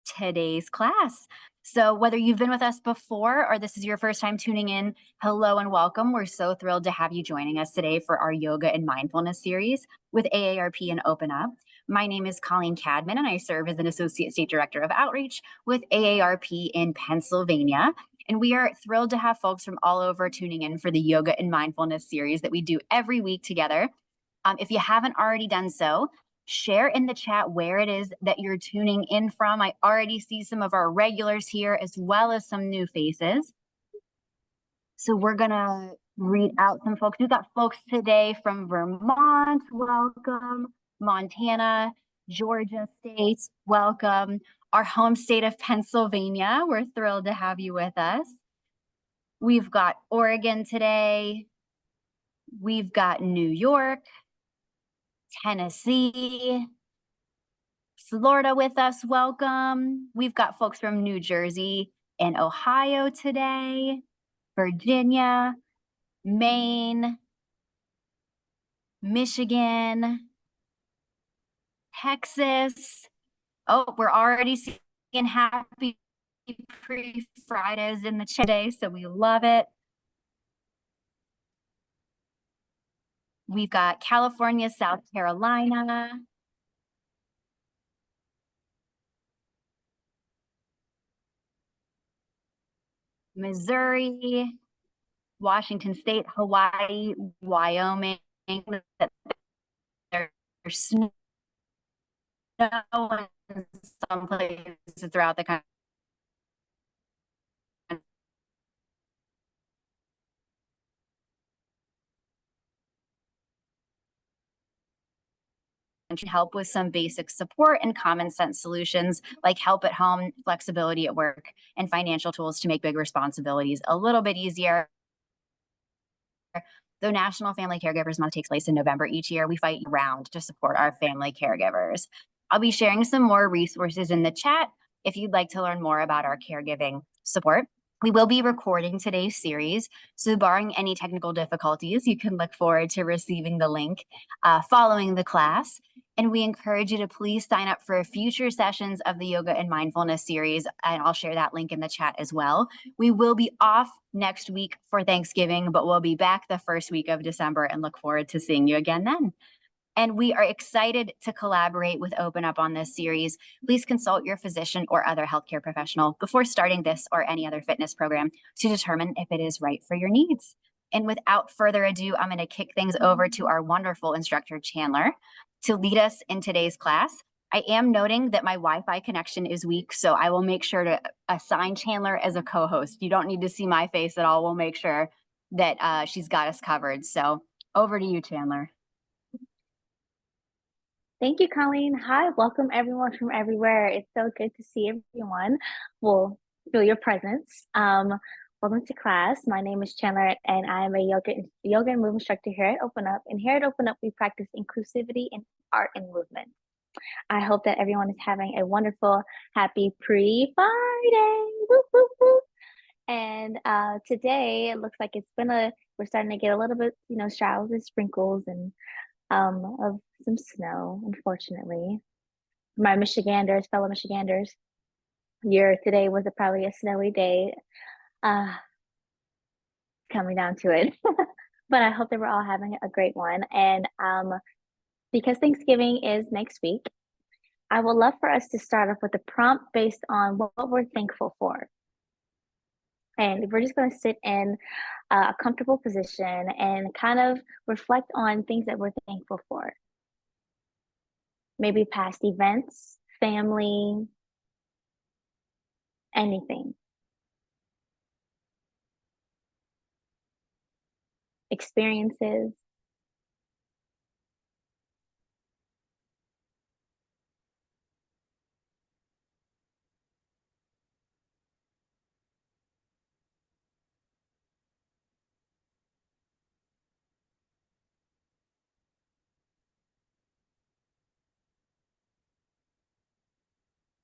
today's class. So whether you've been with us before or this is your first time tuning in, hello and welcome. We're so thrilled to have you joining us today for our yoga and mindfulness series with AARP and Open Up. My name is Colleen Cadman, and I serve as an Associate State Director of Outreach with AARP in Pennsylvania. And we are thrilled to have folks from all over tuning in for the yoga and mindfulness series that we do every week together. If you haven't already done so, share in the chat where it is that you're tuning in from. I already see some of our regulars here as well as some new faces. So we're gonna read out some folks. We've got folks today from Vermont, welcome. Montana, Georgia State, welcome. Our home state of Pennsylvania, we're thrilled to have you with us. We've got Oregon today. We've got New York, Tennessee, Florida with us, welcome. We've got folks from New Jersey and Ohio today, Virginia, Maine, Michigan, Texas. Oh, we're already seeing happy pre-Fridays in the chat today, so we love it. We've got California, South Carolina, Missouri, Washington State, Hawaii, Wyoming. There's snow in some places throughout the country. Help with some basic support and common sense solutions like help at home, flexibility at work, and financial tools to make big responsibilities a little bit easier. Though National Family Caregivers Month takes place in November each year, we fight round to support our family caregivers. I'll be sharing some more resources in the chat if you'd like to learn more about our caregiving support. We will be recording today's series, so barring any technical difficulties, you can look forward to receiving the link following the class. And we encourage you to please sign up for future sessions of the Yoga and Mindfulness series, and I'll share that link in the chat as well. We will be off next week for Thanksgiving, but we'll be back the first week of December and look forward to seeing you again then. And we are excited to collaborate with Open Up on this series. Please consult your physician or other healthcare professional before starting this or any other fitness program to determine if it is right for your needs. And without further ado, I'm going to kick things over to our wonderful instructor, Chandler, to lead us in today's class. I am noting that my Wi-Fi connection is weak, so I will make sure to assign Chandler as a co-host. You don't need to see my face at all. We'll make sure that she's got us covered. So over to you, Chandler. Thank you, Colleen. Hi, welcome everyone from everywhere. It's so good to see everyone. We'll feel your presence. Welcome to class. My name is Chandler, and I am a yoga and movement instructor here at Open Up. And here at Open Up, we practice inclusivity in art and movement. I hope that everyone is having a wonderful, happy pre-Friday. Woo, woo, woo. And today it looks like we're starting to get a little bit, showers and sprinkles and of some snow, unfortunately. My fellow Michiganders, today was probably a snowy day. Coming down to it. But I hope that we're all having a great one. And because Thanksgiving is next week, I would love for us to start off with a prompt based on what we're thankful for. And we're just going to sit in a comfortable position and kind of reflect on things that we're thankful for. Maybe past events, family, anything. Experiences.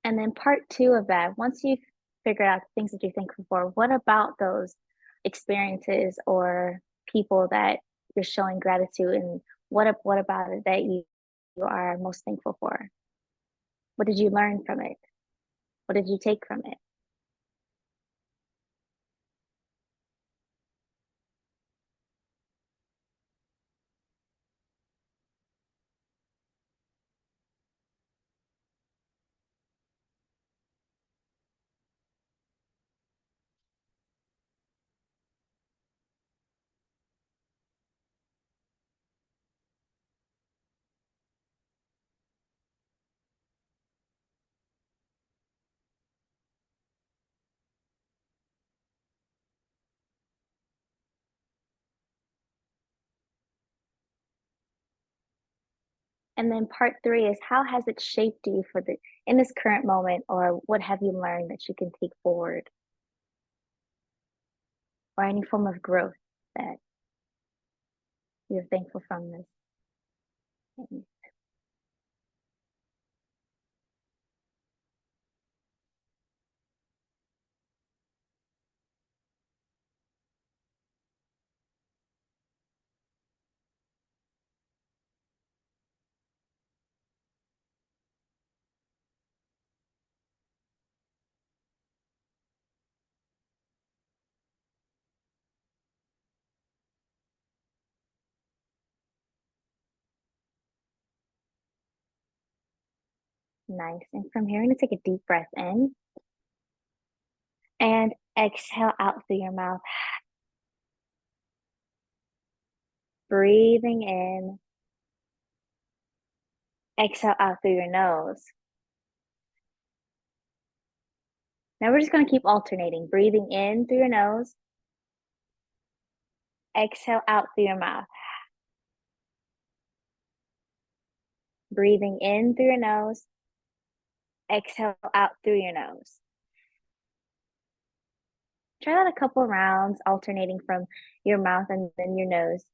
And then part 2 of that, once you've figured out the things that you're thankful for, what about those experiences or people that you're showing gratitude, and what about it that you are most thankful for? What did you learn from it? What did you take from it? And then part 3 is how has it shaped you for the in this current moment, or what have you learned that you can take forward, or any form of growth that you're thankful from this? Mm. Nice. And from here, you're gonna take a deep breath in and exhale out through your mouth. Breathing in, exhale out through your nose. Now we're just gonna keep alternating, breathing in through your nose, exhale out through your mouth. Breathing in through your nose, exhale out through your nose. Try that a couple rounds, alternating from your mouth and then your nose.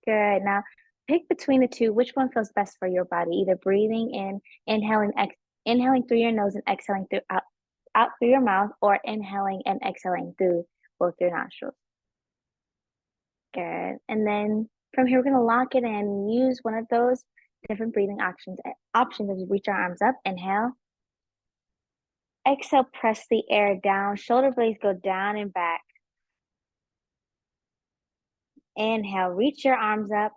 Good. Now pick between the two, which one feels best for your body, either breathing in, inhaling through your nose and exhaling out through your mouth, or inhaling and exhaling through both your nostrils. Good. And then from here, we're going to lock it in. Use one of those different breathing options as you reach your arms up. Inhale. Exhale, press the air down. Shoulder blades go down and back. Inhale, reach your arms up.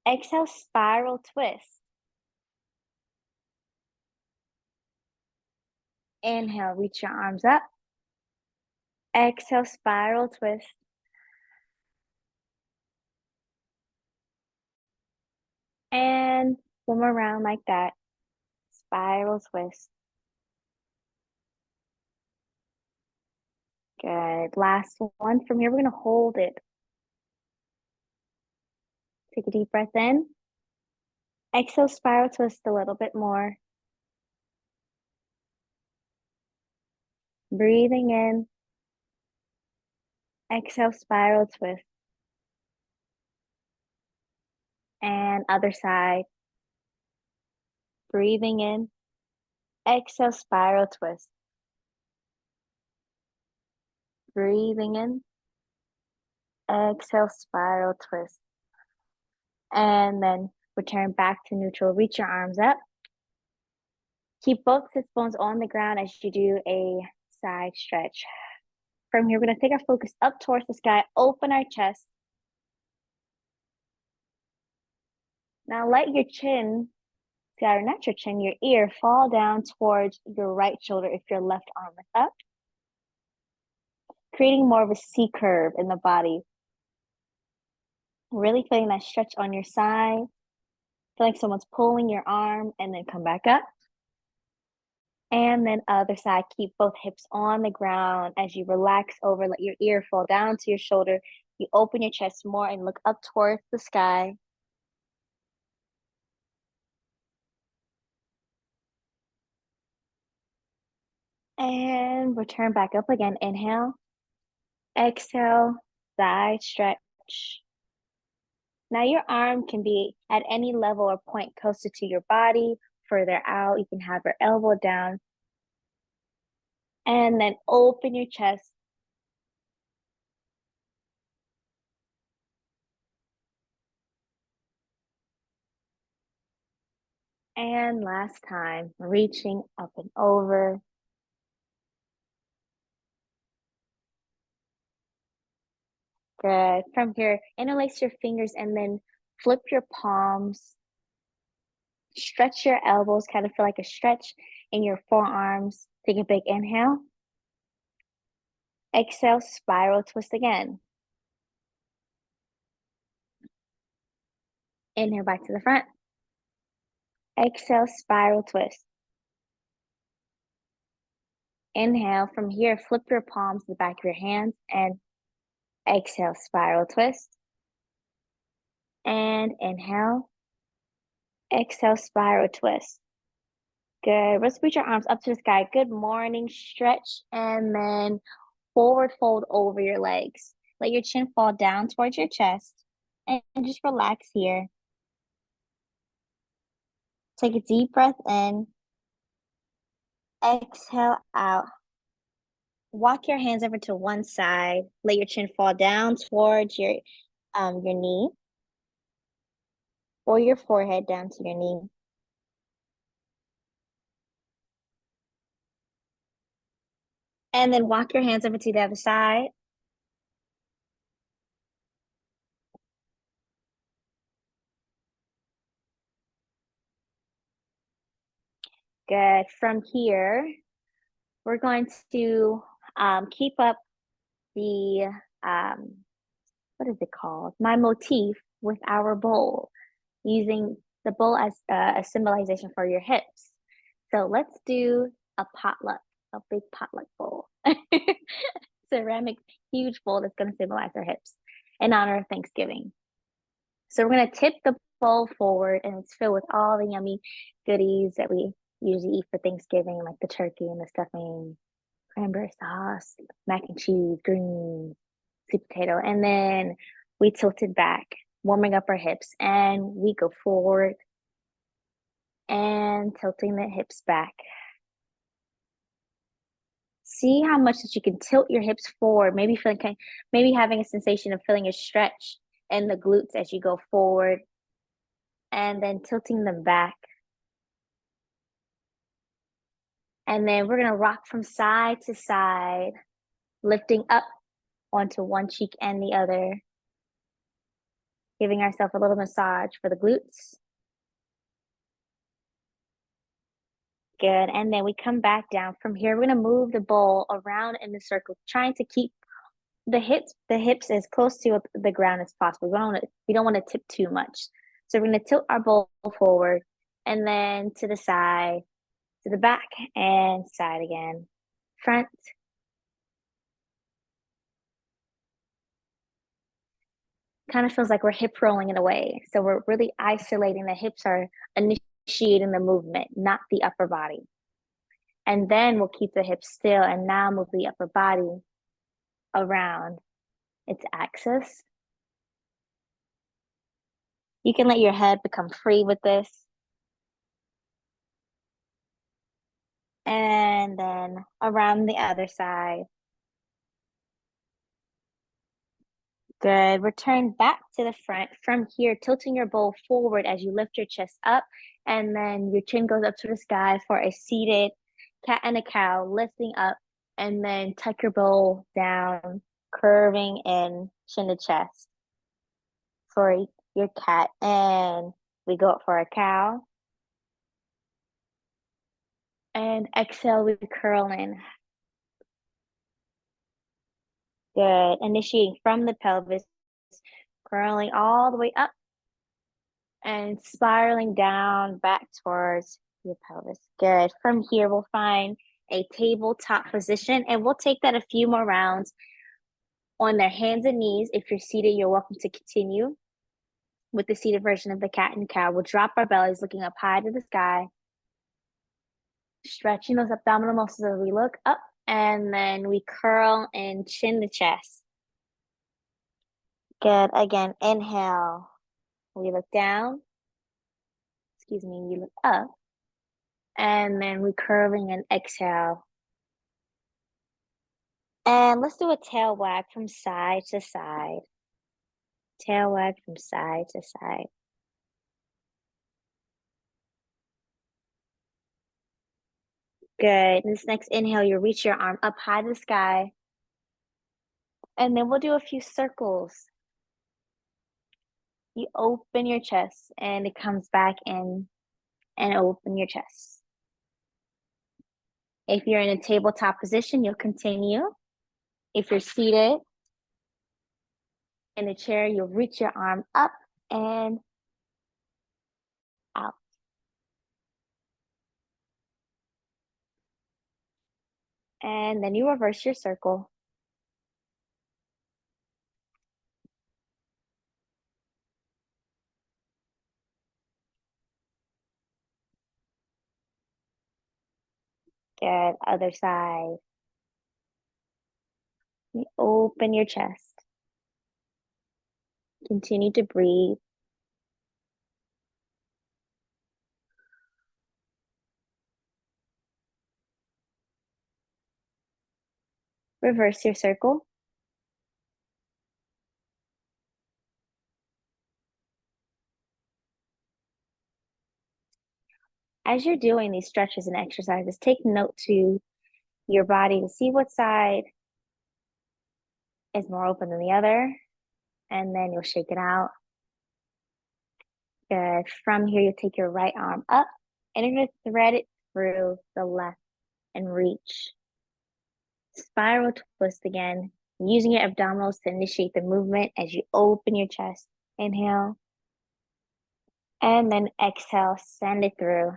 Exhale, spiral twist. Inhale, reach your arms up. Exhale, spiral twist. And one more round like that. Spiral twist. Good. Last one. From here, we're going to hold it. Take a deep breath in. Exhale, spiral twist a little bit more. Breathing in. Exhale, spiral twist. And other side. Breathing in. Exhale, spiral twist. Breathing in. Exhale, spiral twist. And then return back to neutral. Reach your arms up. Keep both sit bones on the ground as you do a side stretch. From here, we're going to take our focus up towards the sky, open our chest. Now let your chin, or not your chin, your ear fall down towards your right shoulder if your left arm is up, creating more of a C curve in the body. Really feeling that stretch on your side. Feel like someone's pulling your arm, and then come back up. And then other side, keep both hips on the ground as you relax over, let your ear fall down to your shoulder. You open your chest more and look up towards the sky. And return back up again. Inhale, exhale, side stretch. Now your arm can be at any level or point closer to your body, further out. You can have your elbow down. And then open your chest. And last time, reaching up and over. Good. From here, interlace your fingers and then flip your palms. Stretch your elbows, kind of feel like a stretch in your forearms. Take a big inhale. Exhale, spiral twist again. Inhale back to the front. Exhale, spiral twist. Inhale. From here, flip your palms to the back of your hands and exhale, spiral twist. And inhale. Exhale, spiral twist. Good. Let's reach your arms up to the sky. Good morning. Stretch and then forward fold over your legs. Let your chin fall down towards your chest and just relax here. Take a deep breath in. Exhale out. Walk your hands over to one side. Let your chin fall down towards your knee or your forehead down to your knee. And then walk your hands over to the other side. Good. From here, we're going to keep up the, what is it called? My motif with our bowl, using the bowl as a symbolization for your hips. So let's do a potluck, a big potluck bowl. Ceramic, huge bowl that's going to symbolize our hips in honor of Thanksgiving. So we're going to tip the bowl forward and it's filled with all the yummy goodies that we usually eat for Thanksgiving, like the turkey and the stuffing, cranberry sauce, mac and cheese, greens, sweet potato. And then we tilt it back, warming up our hips, and we go forward and tilting the hips back. See how much that you can tilt your hips forward, maybe having a sensation of feeling a stretch in the glutes as you go forward, and then tilting them back. And then we're gonna rock from side to side, lifting up onto one cheek and the other, giving ourselves a little massage for the glutes. Good. And then we come back down. From here, we're going to move the bowl around in the circle, trying to keep the hips as close to the ground as possible. We don't want to tip too much. So we're going to tilt our bowl forward and then to the side, to the back, and side again. Front. Kind of feels like we're hip rolling in a way. So we're really isolating. The hips are initiating the movement, not the upper body. And then we'll keep the hips still and now move the upper body around its axis. You can let your head become free with this. And then around the other side. Good. Return back to the front. From here, tilting your bowl forward as you lift your chest up. And then your chin goes up to the sky for a seated cat and a cow, lifting up. And then tuck your bowl down, curving in chin to chest for your cat. And we go up for a cow. And exhale, we curl in. Good. Initiating from the pelvis, curling all the way up and spiraling down back towards your pelvis. Good. From here, we'll find a tabletop position and we'll take that a few more rounds on their hands and knees. If you're seated, you're welcome to continue with the seated version of the cat and cow. We'll drop our bellies looking up high to the sky. Stretching those abdominal muscles as we look up, and then we curl and chin the chest. Good. Again, inhale. We look down. Excuse me, we look up. And then we curving and exhale. And let's do a tail wag from side to side. Tail wag from side to side. Good. This next inhale, you reach your arm up high to the sky. And then we'll do a few circles. You open your chest and it comes back in and open your chest. If you're in a tabletop position, you'll continue. If you're seated in a chair, you'll reach your arm up and out. And then you reverse your circle. Good. Other side. You open your chest. Continue to breathe. Reverse your circle. As you're doing these stretches and exercises, take note to your body to see what side is more open than the other, and then you'll shake it out. Good. From here, you'll take your right arm up, and you're going to thread it through the left and reach. Spiral twist again, using your abdominals to initiate the movement as you open your chest. Inhale, and then exhale, send it through.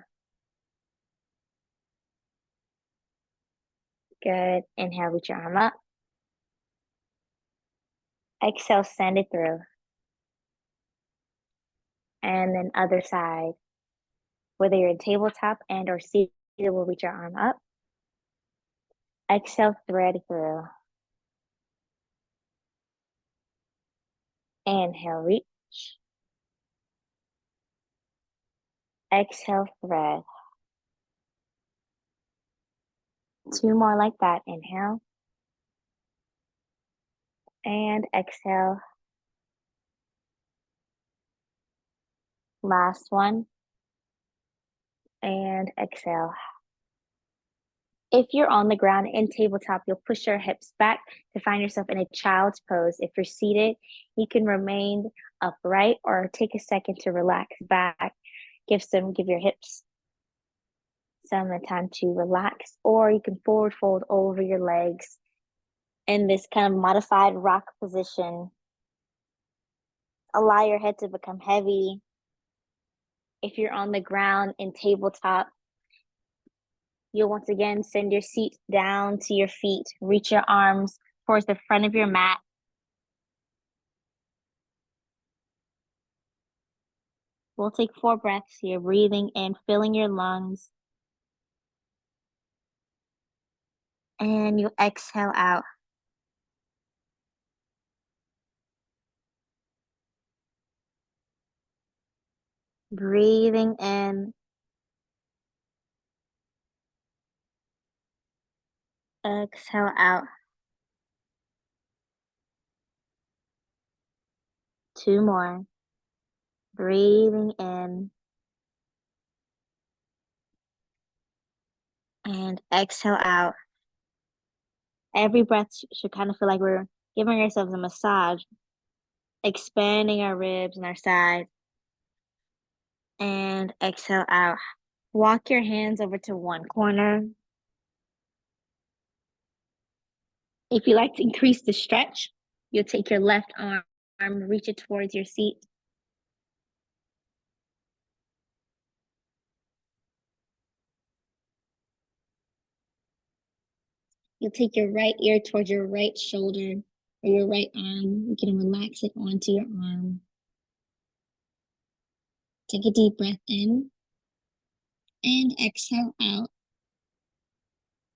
Good. Inhale, reach your arm up. Exhale, send it through. And then other side. Whether you're in tabletop and or seated, we'll reach your arm up. Exhale, thread through. Inhale, reach. Exhale, thread. Two more like that. Inhale. And exhale. Last one. And exhale. If you're on the ground in tabletop, you'll push your hips back to find yourself in a child's pose. If you're seated, you can remain upright or take a second to relax back. Give your hips some time to relax, or you can forward fold over your legs in this kind of modified rock position. Allow your head to become heavy. If you're on the ground in tabletop, you'll once again send your seat down to your feet. Reach your arms towards the front of your mat. We'll take 4 breaths here, breathing in, filling your lungs. And you exhale out. Breathing in. Exhale out. 2 more. Breathing in. And exhale out. Every breath should kind of feel like we're giving ourselves a massage, expanding our ribs and our sides. And exhale out. Walk your hands over to one corner. If you like to increase the stretch, you'll take your left arm, reach it towards your seat. You'll take your right ear towards your right shoulder or your right arm. You can relax it onto your arm. Take a deep breath in and exhale out.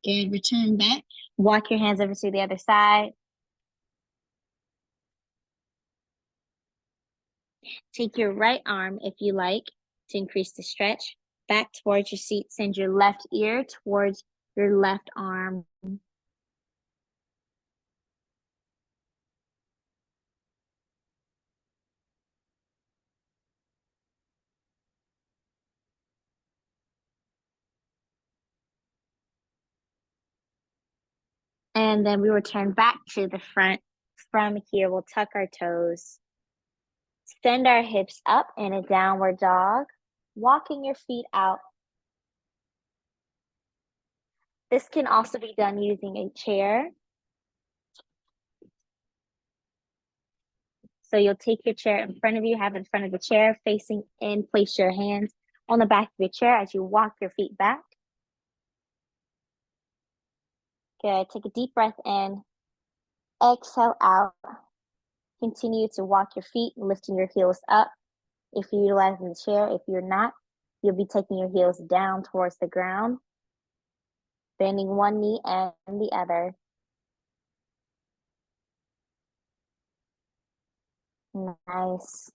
Good, return back. Walk your hands over to the other side. Take your right arm, if you like, to increase the stretch, back towards your seat. Send your left ear towards your left arm. And then we return back to the front. From here, we'll tuck our toes. Send our hips up in a downward dog, walking your feet out. This can also be done using a chair. So you'll take your chair in front of you, have it in front of the chair, facing in, place your hands on the back of your chair as you walk your feet back. Good, take a deep breath in, exhale out. Continue to walk your feet, lifting your heels up. If you're utilizing the chair, if you're not, you'll be taking your heels down towards the ground, bending one knee and the other. Nice.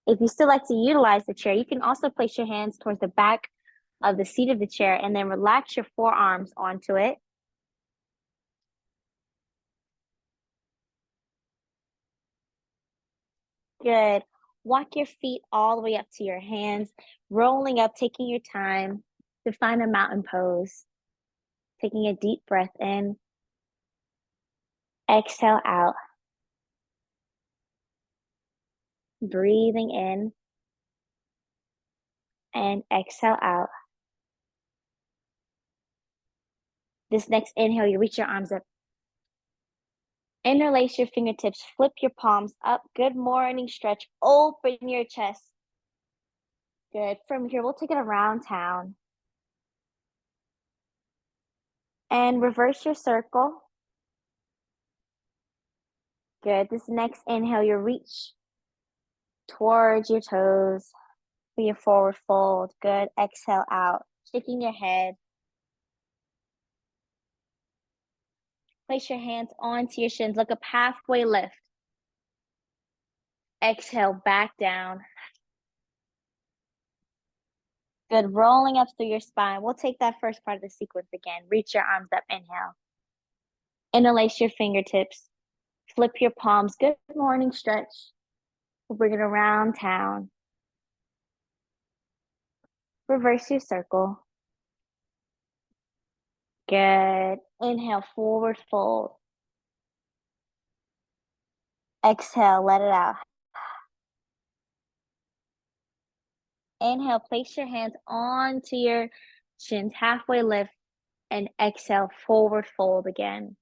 If you still like to utilize the chair, you can also place your hands towards the back of the seat of the chair and then relax your forearms onto it. Good. Walk your feet all the way up to your hands, rolling up, taking your time to find a mountain pose. Taking a deep breath in, exhale out. Breathing in and exhale out. This next inhale, you reach your arms up. Interlace your fingertips, flip your palms up. Good morning stretch. Open your chest. Good. From here, we'll take it around town. And reverse your circle. Good. This next inhale, you reach towards your toes for your forward fold. Good. Exhale out. Shaking your head. Place your hands onto your shins. Look up, halfway lift. Exhale, back down. Good, rolling up through your spine. We'll take that first part of the sequence again. Reach your arms up, inhale. Interlace your fingertips. Flip your palms. Good morning stretch. We'll bring it around town. Reverse your circle. Good. Inhale, forward fold. Exhale, let it out. Inhale, place your hands onto your shins, halfway lift, and exhale, forward fold again.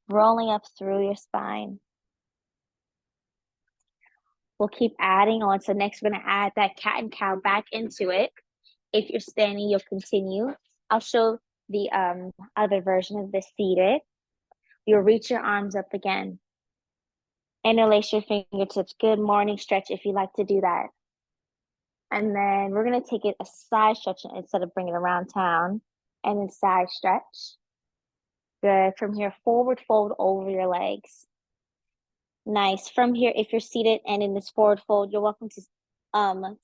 Rolling up through your spine. We'll keep adding on. So next we're gonna add that cat and cow back into it. If you're standing, you'll continue. I'll show the other version of this seated. You'll reach your arms up again. Interlace your fingertips. Good morning stretch if you like to do that. And then we're gonna take it a side stretch instead of bringing it around town. And then side stretch. Good. From here, forward fold over your legs. Nice. From here, if you're seated and in this forward fold, you're welcome to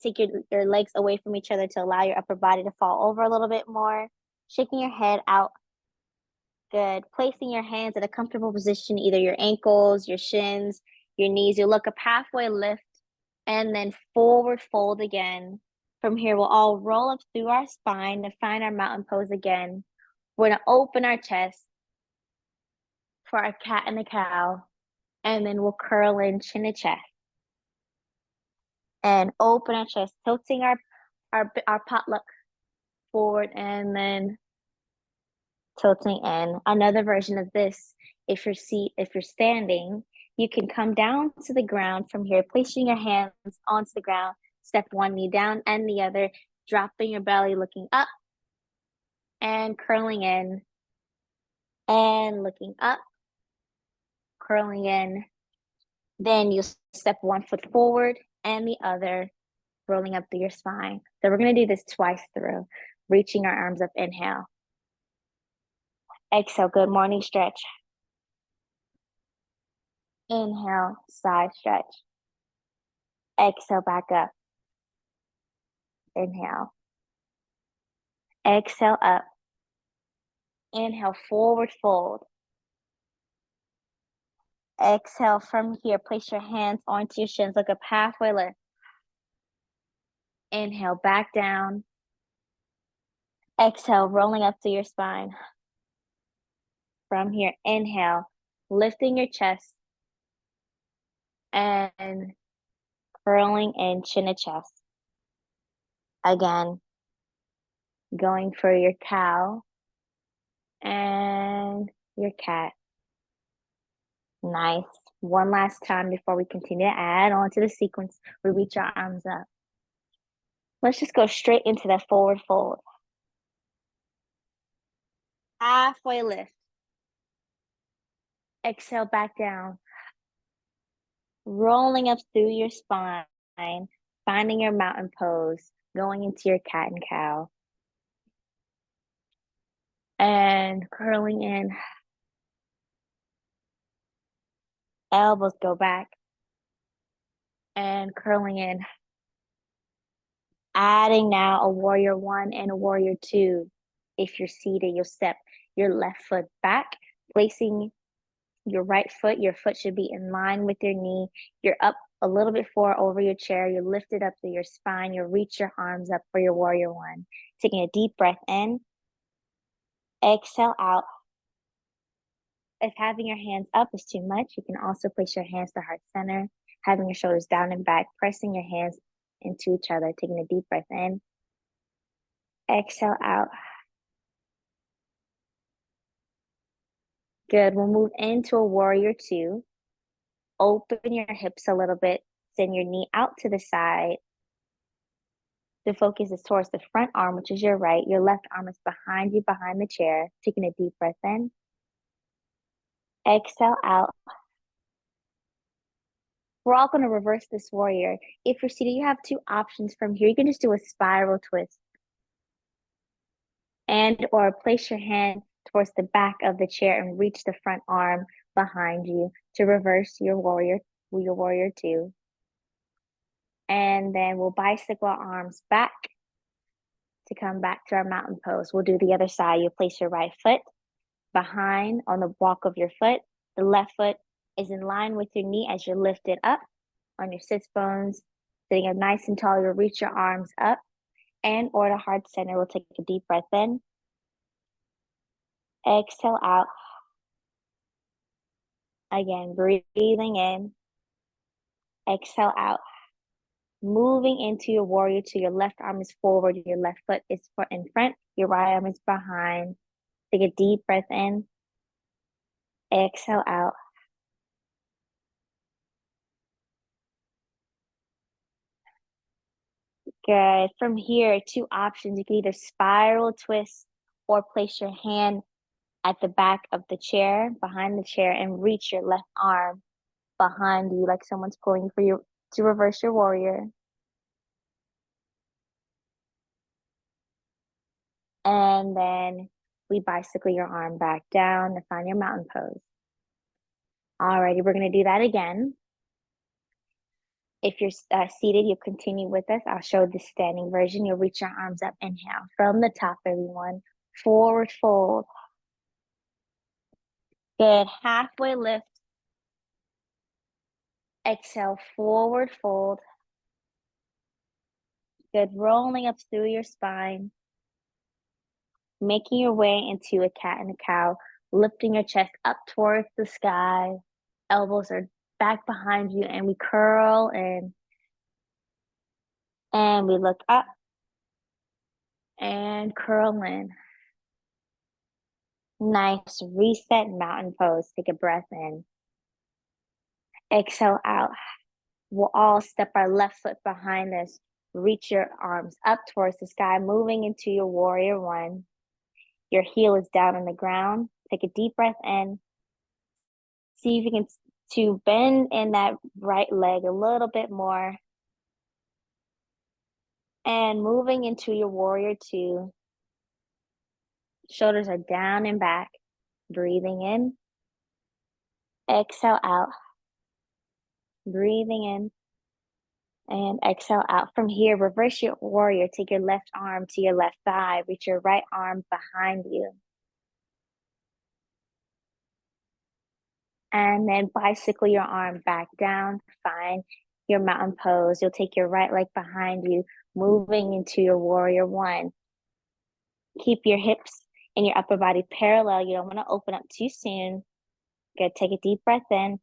take your legs away from each other to allow your upper body to fall over a little bit more. Shaking your head out. Good. Placing your hands in a comfortable position, either your ankles, your shins, your knees. You look up, halfway lift, and then forward fold again. From here, we'll all roll up through our spine to find our mountain pose again. We're gonna open our chest for our cat and the cow, and then we'll curl in chin to chest. And open our chest, tilting our potluck forward and then tilting in. Another version of this, if you're standing, you can come down to the ground from here, placing your hands onto the ground, step one knee down and the other, dropping your belly, looking up and curling in and looking up, curling in. Then you step one foot forward and the other, rolling up through your spine. So we're going to do this twice through, reaching our arms up. Inhale. Exhale, good morning stretch. Inhale, side stretch. Exhale, back up. Inhale. Exhale, up. Inhale, forward fold. Exhale from here. Place your hands onto your shins. Look up, halfway lift. Inhale, back down. Exhale, rolling up through your spine. From here, inhale, lifting your chest and curling in chin to chest. Again, going for your cow and your cat. Nice. One last time before we continue to add on to the sequence. We reach our arms up. Let's just go straight into that forward fold. Halfway lift. Exhale, back down. Rolling up through your spine, finding your mountain pose, going into your cat and cow. And curling in. Elbows go back. And curling in. Adding now a warrior one and a warrior two. If you're seated, you'll step your left foot back, placing your right foot. Your foot should be in line with your knee. You're up a little bit far over your chair. You lift it up through your spine. You reach your arms up for your warrior one. Taking a deep breath in. Exhale out. If having your hands up is too much, you can also place your hands to heart center, having your shoulders down and back, pressing your hands into each other, taking a deep breath in. Exhale out. Good. We'll move into a warrior two. Open your hips a little bit. Send your knee out to the side. The focus is towards the front arm, which is your right. Your left arm is behind you, behind the chair. Taking a deep breath in. Exhale out. We're all going to reverse this warrior. If you're seated, you have two options from here. You can just do a spiral twist. And or place your hand towards the back of the chair and reach the front arm behind you to reverse your warrior two. And then we'll bicycle our arms back to come back to our mountain pose. We'll do the other side. You place your right foot behind on the walk of your foot. The left foot is in line with your knee as you lift it up on your sits bones. Sitting up nice and tall, you'll reach your arms up and or to heart center. We'll take a deep breath in. Exhale out. Again, breathing in. Exhale out. Moving into your warrior two. Your left arm is forward. Your left foot is in front. Your right arm is behind. Take a deep breath in. Exhale out. Good. From here, two options. You can either spiral twist or place your hand at the back of the chair, behind the chair, and reach your left arm behind you like someone's pulling for you to reverse your warrior. And then we bicycle your arm back down to find your mountain pose. Alrighty, we're going to do that again. If you're seated, you'll continue with us. I'll show the standing version. You'll reach your arms up. Inhale from the top, everyone. Forward fold. Good. Halfway lift. Exhale, forward fold. Good. Rolling up through your spine. Making your way into a cat and a cow. Lifting your chest up towards the sky. Elbows are back behind you, and we curl in. And we look up. And curl in. Nice. Reset mountain pose. Take a breath in. Exhale out. We'll all step our left foot behind us. Reach your arms up towards the sky, moving into your warrior one. Your heel is down on the ground. Take a deep breath in. See if you can to bend in that right leg a little bit more. And moving into your warrior two, shoulders are down and back. Breathing in, exhale out. Breathing in and exhale out. From here, reverse your warrior. Take your left arm to your left thigh. Reach your right arm behind you. And then bicycle your arm back down. Find your mountain pose. You'll take your right leg behind you, moving into your warrior one. Keep your hips and your upper body parallel. You don't want to open up too soon. Good. Take a deep breath in.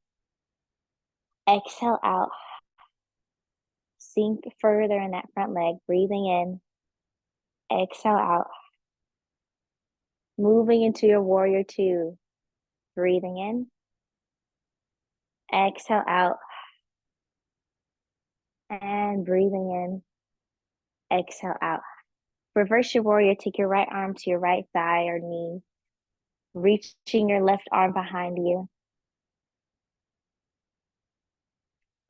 Exhale out. Sink further in that front leg. Breathing in. Exhale out. Moving into your warrior two. Breathing in. Exhale out. And breathing in. Exhale out. Reverse your warrior. Take your right arm to your right thigh or knee. Reaching your left arm behind you.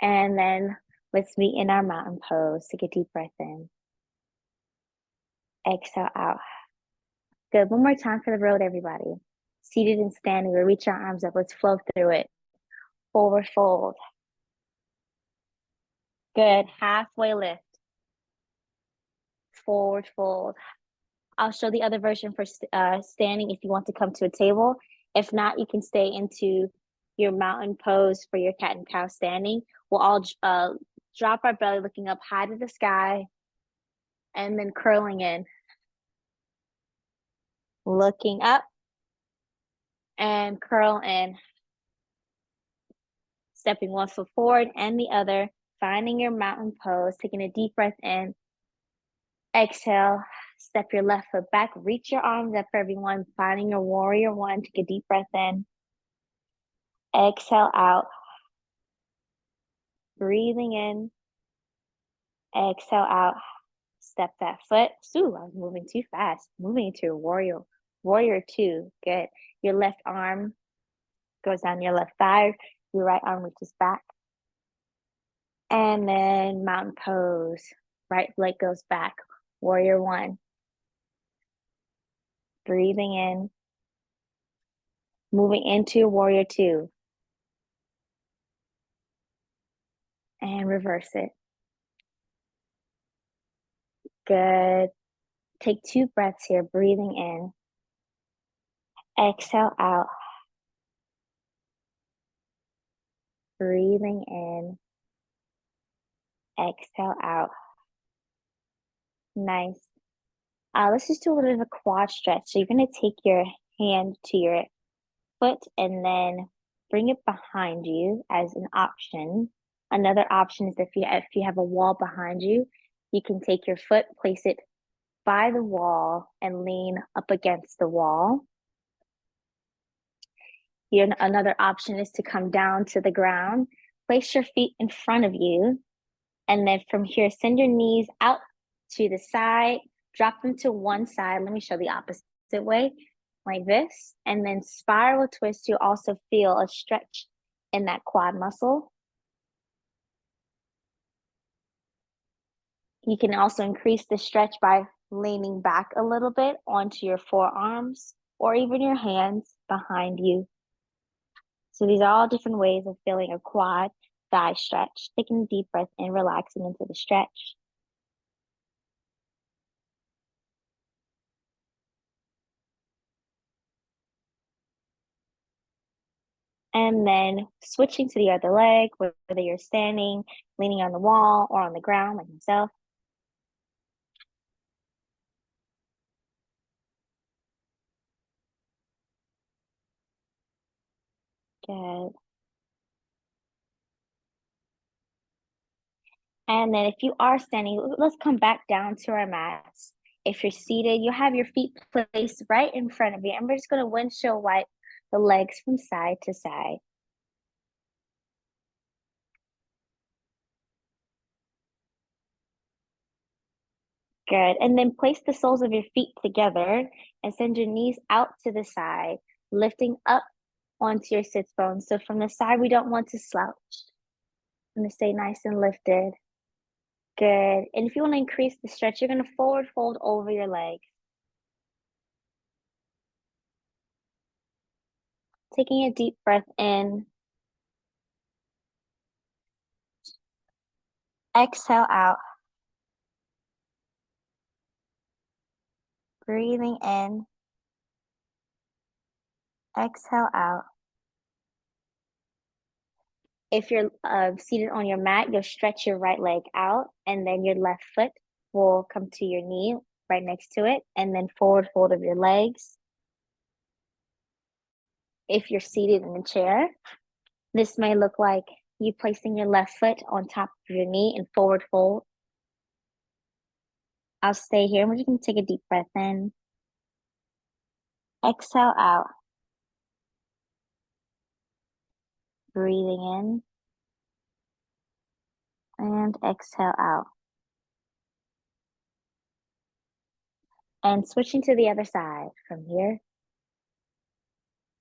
And then let's meet in our mountain pose. Take a deep breath in. Exhale out. Good. One more time for the road, everybody. Seated and standing. We'll reach our arms up. Let's flow through it. Forward fold. Good. Halfway lift. Forward fold. I'll show the other version for standing if you want to come to a table. If not, you can stay into your mountain pose for your cat and cow standing. We'll all drop our belly looking up high to the sky and then curling in. Looking up and curl in. Stepping one foot forward and the other. Finding your mountain pose. Taking a deep breath in. Exhale. Step your left foot back. Reach your arms up, everyone. Finding your warrior one. Take a deep breath in. Exhale out. Breathing in. Exhale out. Step that foot. Ooh, I was moving too fast. Moving into your warrior two. Good. Your left arm goes down your left thigh. Your right arm reaches back. And then mountain pose. Right leg goes back. Warrior one. Breathing in. Moving into warrior two. And reverse it. Good. Take 2 breaths here, breathing in. Exhale out. Breathing in. Exhale out. Nice. Let's just do a little bit of a quad stretch. So you're going to take your hand to your foot and then bring it behind you as an option. Another option is if you have a wall behind you, you can take your foot, place it by the wall and lean up against the wall. Here, another option is to come down to the ground, place your feet in front of you, and then from here, send your knees out to the side, drop them to one side. Let me show the opposite way, like this, and then spiral twist. You also feel a stretch in that quad muscle. You can also increase the stretch by leaning back a little bit onto your forearms or even your hands behind you. So these are all different ways of feeling a quad thigh stretch. Taking a deep breath and relaxing into the stretch. And then switching to the other leg, whether you're standing, leaning on the wall or on the ground like myself. Good. And then if you are standing, let's come back down to our mats. If you're seated, you have your feet placed right in front of you. And we're just going to windshield wipe the legs from side to side. Good. And then place the soles of your feet together and send your knees out to the side, lifting up onto your sits bones. So from the side, we don't want to slouch. I'm going to stay nice and lifted. Good. And if you want to increase the stretch, you're going to forward fold over your legs. Taking a deep breath in. Exhale out. Breathing in. Exhale out. If you're seated on your mat, you'll stretch your right leg out, and then your left foot will come to your knee right next to it, and then forward fold of your legs. If you're seated in a chair, this may look like you placing your left foot on top of your knee and forward fold. I'll stay here. We're just going to take a deep breath in. Exhale out. Breathing in. And exhale out. And switching to the other side from here.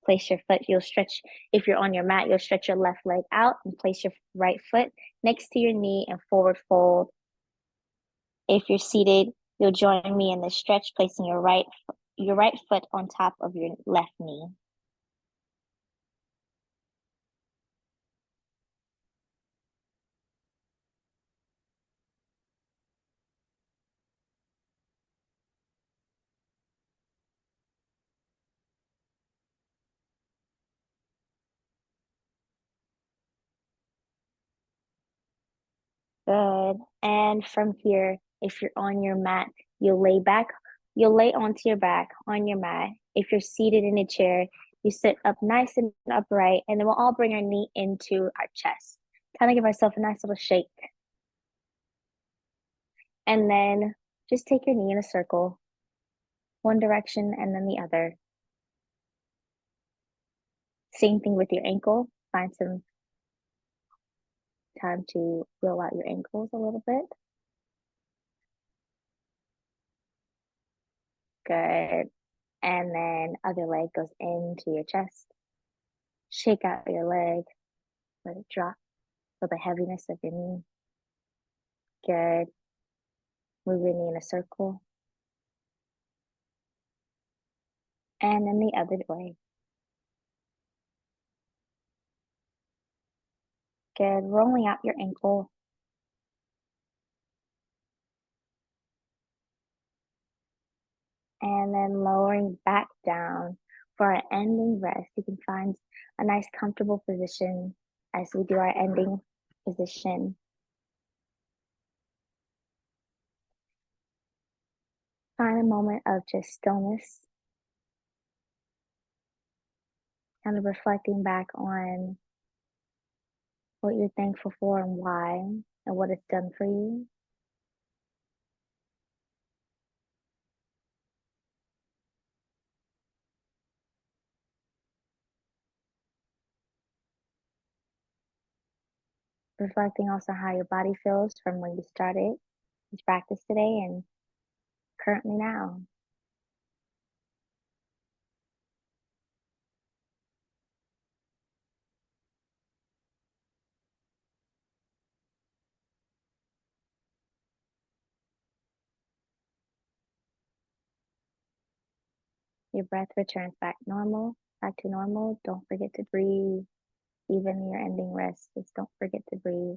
Place your foot, you'll stretch, if you're on your mat, you'll stretch your left leg out and place your right foot next to your knee and forward fold. If you're seated, you'll join me in the stretch, placing your right foot on top of your left knee. Good. And from here, if you're on your mat, you'll lay onto your back on your mat. If you're seated in a chair, you sit up nice and upright, and then we'll all bring our knee into our chest. Kind of give ourselves a nice little shake. And then just take your knee in a circle, one direction and then the other. Same thing with your ankle. Find some time to roll out your ankles a little bit. Good. And then other leg goes into your chest. Shake out your leg. Let it drop. Feel the heaviness of your knee. Good. Move your knee in a circle. And then the other way. Good. Rolling out your ankle. And then lowering back down for our ending rest. You can find a nice comfortable position as we do our ending position. Find a moment of just stillness, kind of reflecting back on what you're thankful for and why, and what it's done for you. Reflecting also how your body feels from when you started this practice today and currently now. Your breath returns back to normal. Don't forget to breathe. Even your ending rest, just don't forget to breathe.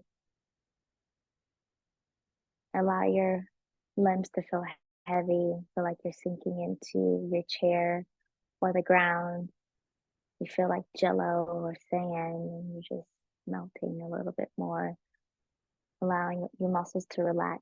Allow your limbs to feel heavy, feel like you're sinking into your chair or the ground. You feel like jello or sand, and you're just melting a little bit more, allowing your muscles to relax.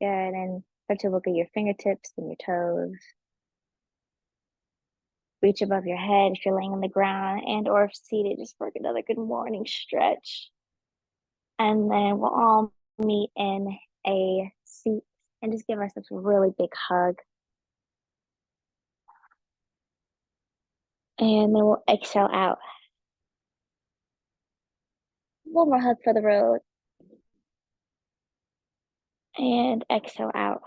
Good, and start to look at your fingertips and your toes. reach above your head if you're laying on the ground and or if seated, just work another good morning stretch. And then we'll all meet in a seat and just give ourselves a really big hug. And then we'll exhale out. One more hug for the road. And exhale out.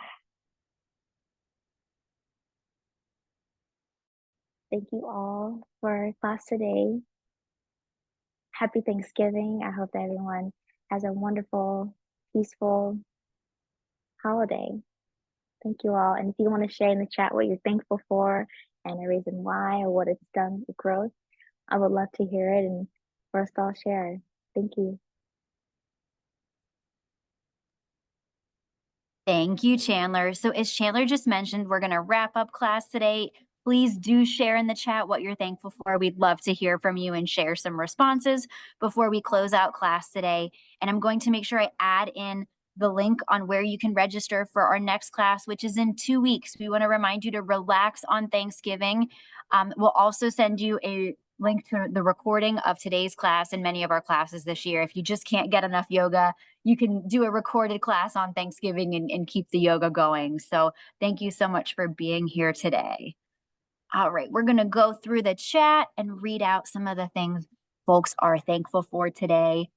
Thank you all for class today. Happy Thanksgiving. I hope that everyone has a wonderful, peaceful holiday. Thank you all. And if you want to share in the chat what you're thankful for and a reason why or what it's done with growth, I would love to hear it and for us to all share. Thank you. Thank you, Chandler. So as Chandler just mentioned, we're going to wrap up class today. Please do share in the chat what you're thankful for. We'd love to hear from you and share some responses before we close out class today. And I'm going to make sure I add in the link on where you can register for our next class, which is in 2 weeks. We want to remind you to relax on Thanksgiving. We'll also send you a link to the recording of today's class and many of our classes this year. If you just can't get enough yoga, you can do a recorded class on Thanksgiving and keep the yoga going. So thank you so much for being here today. All right, we're going to go through the chat and read out some of the things folks are thankful for today.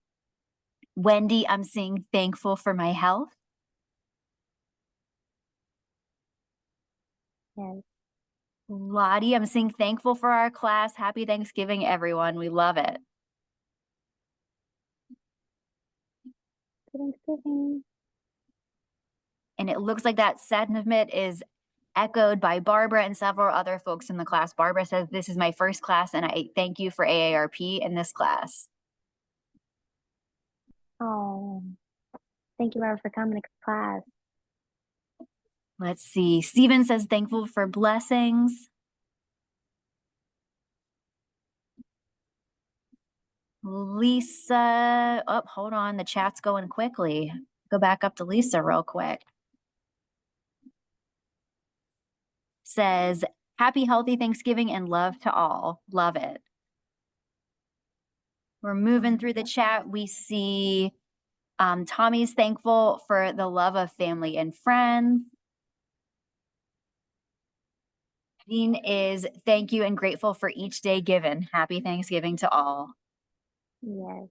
Wendy, I'm seeing thankful for my health. Yes. Lottie, I'm seeing thankful for our class. Happy Thanksgiving, everyone. We love it. Thanksgiving. And it looks like that sentiment is echoed by Barbara and several other folks in the class. Barbara says, this is my first class and I thank you for AARP in this class. Oh, thank you, Robert, for coming to class. Let's see. Steven says, thankful for blessings. Lisa, oh, hold on. The chat's going quickly. Go back up to Lisa real quick. Says, happy, healthy Thanksgiving and love to all. Love it. We're moving through the chat. We see Tommy's thankful for the love of family and friends. Dean is thank you and grateful for each day given. Happy Thanksgiving to all. Yes.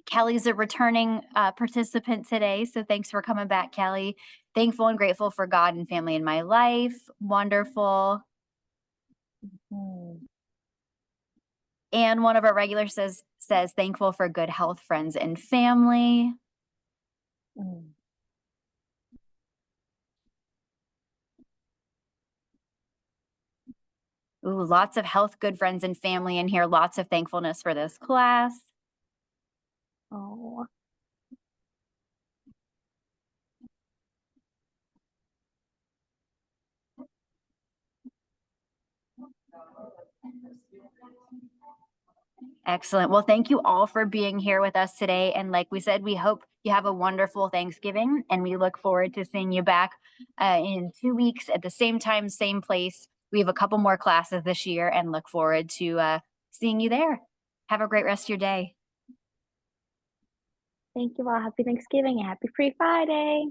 Kelly's a returning participant today, so thanks for coming back, Kelly. Thankful and grateful for God and family in my life. Wonderful. And one of our regulars says thankful for good health, friends, and family. Ooh, lots of health, good friends, and family in here. Lots of thankfulness for this class. Oh. Excellent. Well, thank you all for being here with us today. And like we said, we hope you have a wonderful Thanksgiving, and we look forward to seeing you back in 2 weeks at the same time, same place. We have a couple more classes this year and look forward to seeing you there. Have a great rest of your day. Thank you all. Happy Thanksgiving and happy Free Friday.